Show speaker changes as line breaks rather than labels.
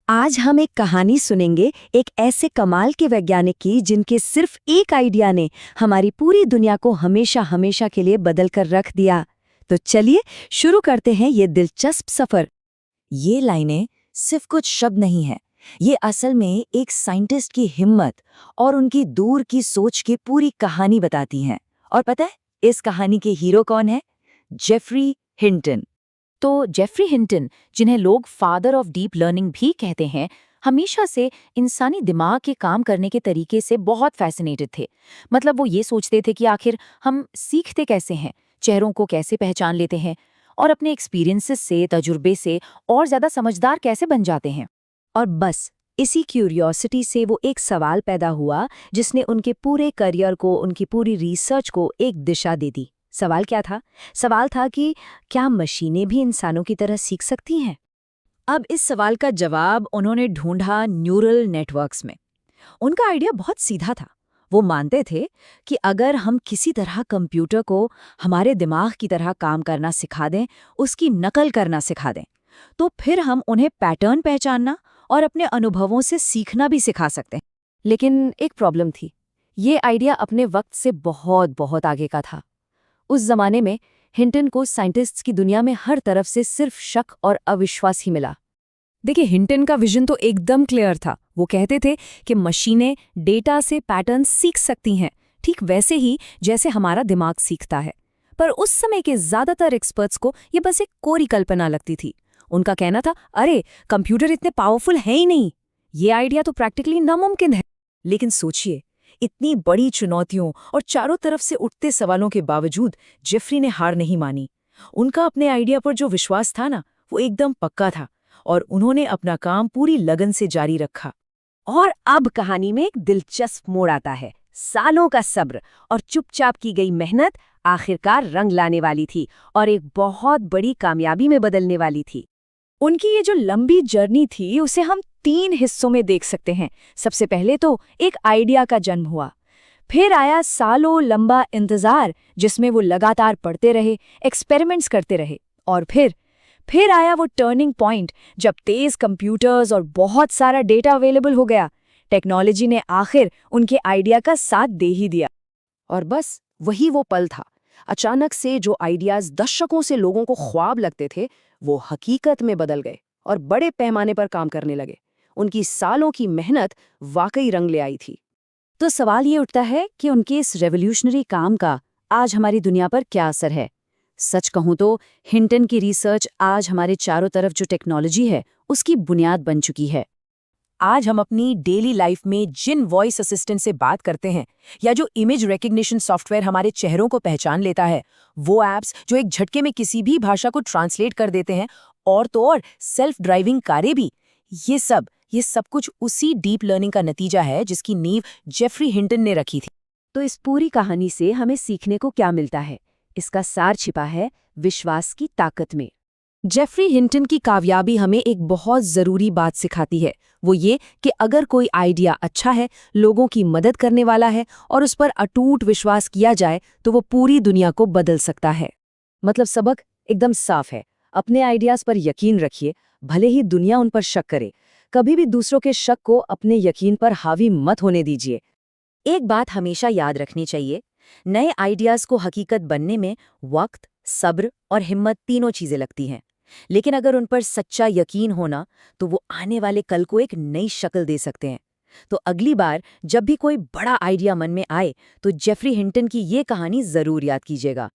आज हम एक कहानी सुनेंगे एक ऐसे कमाल के वैज्ञानिक की जिनके सिर्फ एक आइडिया ने हमारी पूरी दुनिया को हमेशा हमेशा के लिए बदल कर रख दिया। तो चलिए शुरू करते हैं ये दिलचस्प सफर।
ये लाइनें सिर्फ कुछ शब्द नहीं हैं। ये असल में एक साइंटिस्ट की हिम्मत और उनकी दूर की सोच की पूरी कहानी बताती हैं। और पता है इस कहानी के हीरो कौन है? Geoffrey Hinton.
तो जेफरी हिंटन, जिन्हें लोग फादर ऑफ डीप लर्निंग भी कहते हैं, हमेशा से इंसानी दिमाग के काम करने के तरीके से बहुत फैसिनेटेड थे। मतलब वो ये सोचते थे कि आखिर हम सीखते कैसे हैं, चेहरों को कैसे पहचान लेते हैं और अपने एक्सपीरियंसेस से, तजुर्बे से और ज़्यादा समझदार कैसे बन जाते हैं।
और बस इसी क्यूरियोसिटी से वो एक सवाल पैदा हुआ जिसने उनके पूरे करियर को, उनकी पूरी रिसर्च को एक दिशा दे दी। सवाल क्या था? सवाल था कि क्या मशीनें भी इंसानों की तरह सीख सकती हैं?
अब इस सवाल का जवाब उन्होंने ढूंढा न्यूरल नेटवर्क्स में। उनका आइडिया बहुत सीधा था। वो मानते थे कि अगर हम किसी तरह कंप्यूटर को हमारे दिमाग की तरह काम करना सिखा दें, उसकी नकल करना सिखा दें, तो फिर हम उन्हें पैटर्न पहचानना और अपने अनुभवों से सीखना भी सिखा सकते हैं।
लेकिन एक प्रॉब्लम थी। ये आइडिया अपने वक्त से बहुत बहुत आगे का था। उस जमाने में हिंटन को साइंटिस्ट्स की दुनिया में हर तरफ से सिर्फ शक और अविश्वास ही मिला। देखिए, हिंटन का विजन तो एकदम क्लियर था। वो कहते थे कि मशीनें डेटा से पैटर्न सीख सकती हैं, ठीक वैसे ही जैसे हमारा दिमाग सीखता है। पर उस समय के ज्यादातर एक्सपर्ट्स को ये बस एक कोरी कल्पना लगती थी। उनका कहना था, अरे कंप्यूटर इतने पावरफुल है ही नहीं, ये आइडिया तो प्रैक्टिकली नामुमकिन है।
लेकिन सोचिए, इतनी बड़ी चुनौतियों और चारों तरफ से उठते सवालों के बावजूद जेफरी ने हार नहीं मानी। उनका अपने आइडिया पर जो विश्वास था ना, वो एकदम पक्का था और उन्होंने अपना काम पूरी लगन से जारी रखा।
और अब कहानी में एक दिलचस्प मोड़ आता है। सालों का सब्र और चुपचाप की गई मेहनत आखिरकार रंग लाने वाली थी और एक बहुत बड़ी कामयाबी में बदलने वाली थी। उनकी ये जो लंबी जर्नी थी उसे हम 3 हिस्सों में देख सकते हैं। सबसे पहले तो एक आइडिया का जन्म हुआ, फिर आया सालों लंबा इंतजार जिसमें वो लगातार पढ़ते रहे, एक्सपेरिमेंट्स करते रहे, और फिर आया वो टर्निंग पॉइंट जब तेज कंप्यूटर्स और बहुत सारा डेटा अवेलेबल हो गया। टेक्नोलॉजी ने आखिर उनके आइडिया का साथ दे ही दिया।
और बस वही वो पल था। अचानक से जो आइडियाज दशकों से लोगों को ख्वाब लगते थे, वो हकीकत में बदल गए और बड़े पैमाने पर काम करने लगे। उनकी सालों की मेहनत वाकई रंग ले आई थी।
तो सवाल ये उठता है कि उनके इस रेवोल्यूशनरी काम का आज हमारी दुनिया पर क्या असर है? सच कहूं तो हिंटन की रिसर्च आज हमारे चारों तरफ जो टेक्नोलॉजी है, उसकी बुनियाद बन चुकी है। आज हम अपनी डेली लाइफ में जिन वॉइस असिस्टेंट से बात करते हैं या जो इमेज रिकग्निशन सॉफ्टवेयर हमारे चेहरों को पहचान लेता है, वो ऐप्स जो एक झटके में किसी भी भाषा को ट्रांसलेट कर देते हैं, और तो और सेल्फ ड्राइविंग कारें भी, ये सब कुछ उसी डीप लर्निंग का नतीजा है जिसकी नींव जेफरी हिंटन ने रखी थी।
तो इस पूरी कहानी से हमें सीखने को क्या मिलता है? इसका सार छिपा है विश्वास की ताकत में। जेफरी हिंटन की कामयाबी हमें एक बहुत जरूरी बात सिखाती है। वो ये कि अगर कोई आइडिया अच्छा है, लोगों की मदद करने वाला है और उस पर अटूट विश्वास किया जाए, तो वो पूरी दुनिया को बदल सकता है। मतलब सबक एकदम साफ है। अपने आइडियाज पर यकीन रखिए, भले ही दुनिया उन पर शक करे। कभी भी दूसरों के शक को अपने यकीन पर हावी मत होने दीजिए।
एक बात हमेशा याद रखनी चाहिए, नए आइडियाज को हकीकत बनने में वक्त, सब्र और हिम्मत तीनों चीजें लगती हैं। लेकिन अगर उन पर सच्चा यकीन होना, तो वो आने वाले कल को एक नई शक्ल दे सकते हैं। तो अगली बार जब भी कोई बड़ा आइडिया मन में आए, तो जेफरी हिंटन की ये कहानी जरूर याद कीजिएगा।